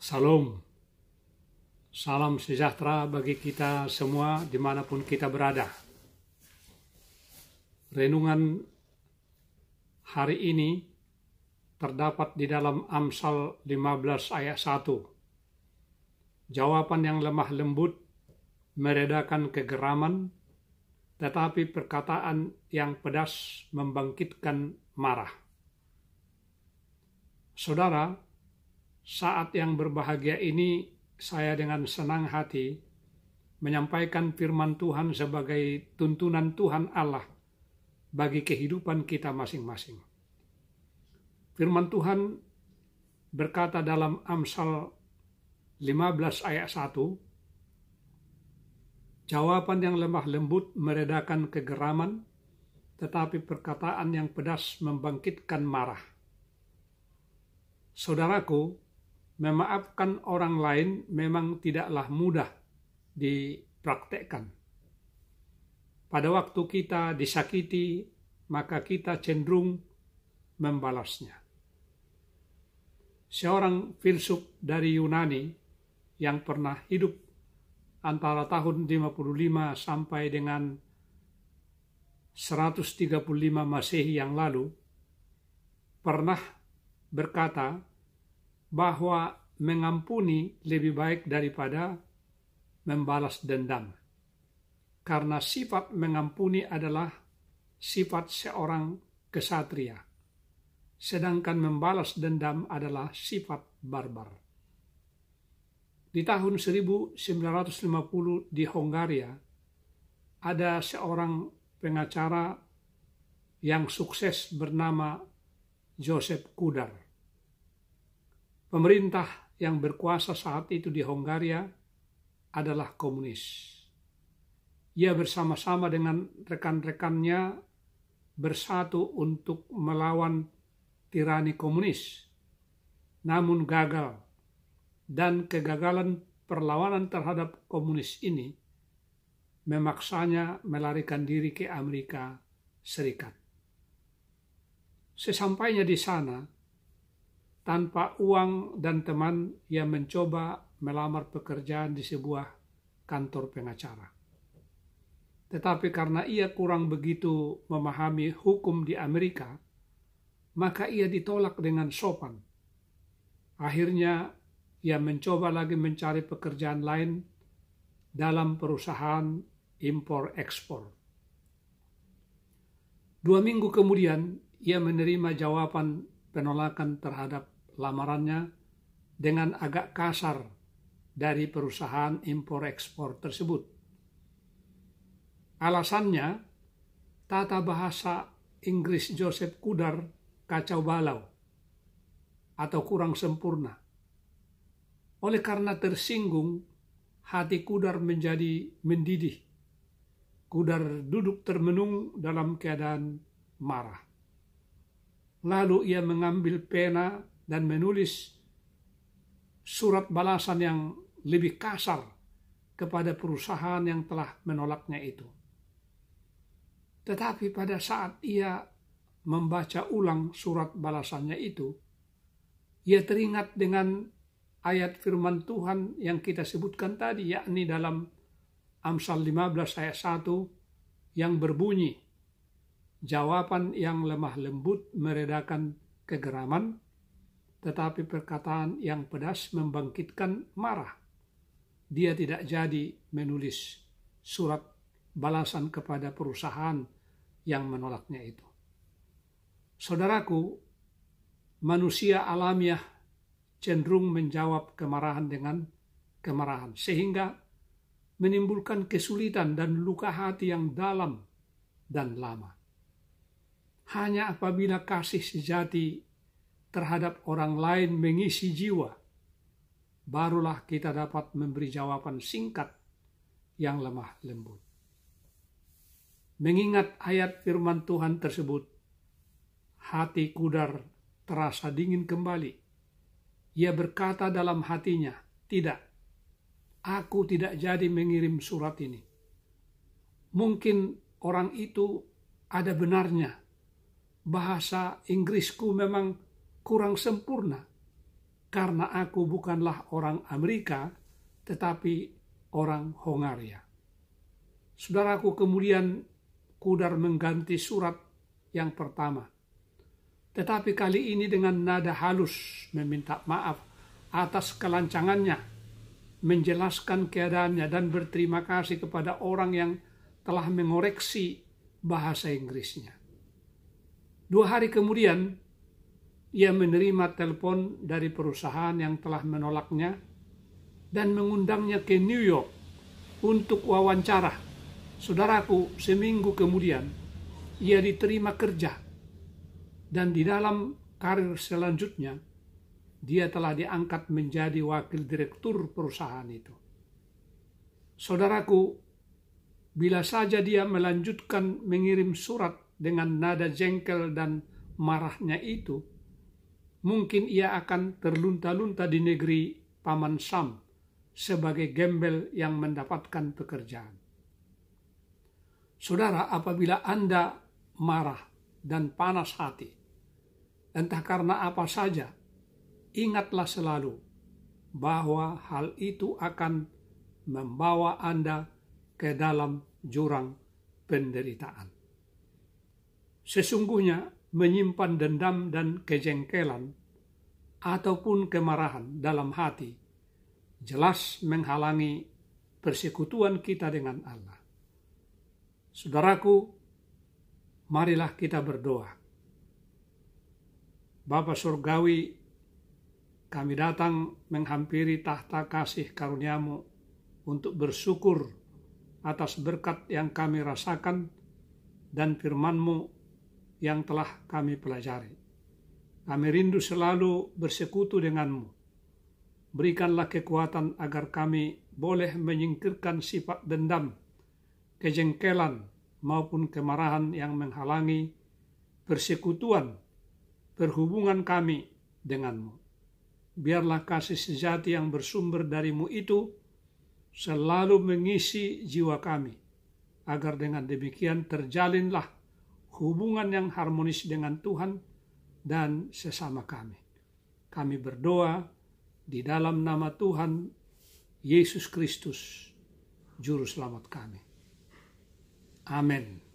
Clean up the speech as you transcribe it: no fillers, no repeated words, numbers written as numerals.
Salam, salam sejahtera bagi kita semua dimanapun kita berada. Renungan hari ini terdapat di dalam Amsal 15 ayat 1. Jawaban yang lemah lembut meredakan kegeraman, tetapi perkataan yang pedas membangkitkan marah. Saudara, saat yang berbahagia ini, saya dengan senang hati menyampaikan firman Tuhan sebagai tuntunan Tuhan Allah bagi kehidupan kita masing-masing. Firman Tuhan berkata dalam Amsal 15 ayat 1, jawaban yang lemah lembut meredakan kegeraman, tetapi perkataan yang pedas membangkitkan marah. Saudaraku, memaafkan orang lain memang tidaklah mudah dipraktekkan. Pada waktu kita disakiti, maka kita cenderung membalasnya. Seorang filsuf dari Yunani yang pernah hidup antara tahun 55 sampai dengan 135 Masehi yang lalu, pernah berkata bahwa mengampuni lebih baik daripada membalas dendam. Karena sifat mengampuni adalah sifat seorang kesatria, sedangkan membalas dendam adalah sifat barbar. Di tahun 1950 di Hongaria, ada seorang pengacara yang sukses bernama Joseph Kudar. Pemerintah yang berkuasa saat itu di Hongaria adalah komunis. Ia bersama-sama dengan rekan-rekannya bersatu untuk melawan tirani komunis, namun gagal, dan kegagalan perlawanan terhadap komunis ini memaksanya melarikan diri ke Amerika Serikat. Sesampainya di sana, tanpa uang dan teman, ia mencoba melamar pekerjaan di sebuah kantor pengacara. Tetapi karena ia kurang begitu memahami hukum di Amerika, maka ia ditolak dengan sopan. Akhirnya, ia mencoba lagi mencari pekerjaan lain dalam perusahaan impor-ekspor. 2 minggu kemudian, ia menerima jawaban penolakan terhadap lamarannya dengan agak kasar dari perusahaan impor-ekspor tersebut. Alasannya, tata bahasa Inggris Joseph Kudar kacau balau atau kurang sempurna. Oleh karena tersinggung, hati Kudar menjadi mendidih. Kudar duduk termenung dalam keadaan marah. Lalu ia mengambil pena dan menulis surat balasan yang lebih kasar kepada perusahaan yang telah menolaknya itu. Tetapi pada saat ia membaca ulang surat balasannya itu, ia teringat dengan ayat firman Tuhan yang kita sebutkan tadi, yakni dalam Amsal 15 ayat 1 yang berbunyi, jawaban yang lemah lembut meredakan kegeraman, tetapi perkataan yang pedas membangkitkan marah. Dia tidak jadi menulis surat balasan kepada perusahaan yang menolaknya itu. Saudaraku, manusia alamiah cenderung menjawab kemarahan dengan kemarahan, sehingga menimbulkan kesulitan dan luka hati yang dalam dan lama. Hanya apabila kasih sejati terhadap orang lain mengisi jiwa, barulah kita dapat memberi jawaban singkat yang lemah lembut. Mengingat ayat firman Tuhan tersebut, hati Kudar terasa dingin kembali. Ia berkata dalam hatinya, "Tidak, aku tidak jadi mengirim surat ini. Mungkin orang itu ada benarnya. Bahasa Inggrisku memang kurang sempurna. karena aku bukanlah orang Amerika, tetapi orang Hongaria. Saudaraku, kemudian Kudar mengganti surat yang pertama. Tetapi kali ini dengan nada halus meminta maaf atas kelancangannya, menjelaskan keadaannya dan berterima kasih kepada orang yang telah mengoreksi bahasa Inggrisnya. 2 hari kemudian, ia menerima telepon dari perusahaan yang telah menolaknya dan mengundangnya ke New York untuk wawancara. Saudaraku, seminggu kemudian ia diterima kerja dan di dalam karir selanjutnya dia telah diangkat menjadi wakil direktur perusahaan itu. Saudaraku, bila saja dia melanjutkan mengirim surat dengan nada jengkel dan marahnya itu, mungkin ia akan terlunta-lunta di negeri Paman Sam sebagai gembel yang mendapatkan pekerjaan. Saudara, apabila Anda marah dan panas hati, entah karena apa saja, ingatlah selalu bahwa hal itu akan membawa Anda ke dalam jurang penderitaan. Sesungguhnya menyimpan dendam dan kejengkelan ataupun kemarahan dalam hati jelas menghalangi persekutuan kita dengan Allah. Saudaraku, marilah kita berdoa. Bapa Surgawi, kami datang menghampiri tahta kasih karunia-Mu untuk bersyukur atas berkat yang kami rasakan dan firman-Mu yang telah kami pelajari. Kami rindu selalu bersekutu dengan-Mu. Berikanlah kekuatan agar kami boleh menyingkirkan sifat dendam, kejengkelan maupun kemarahan yang menghalangi persekutuan, perhubungan kami dengan-Mu. Biarlah kasih sejati yang bersumber dari-Mu itu selalu mengisi jiwa kami, agar dengan demikian terjalinlah hubungan yang harmonis dengan Tuhan dan sesama kami. Kami berdoa di dalam nama Tuhan Yesus Kristus, Juru Selamat kami. Amin.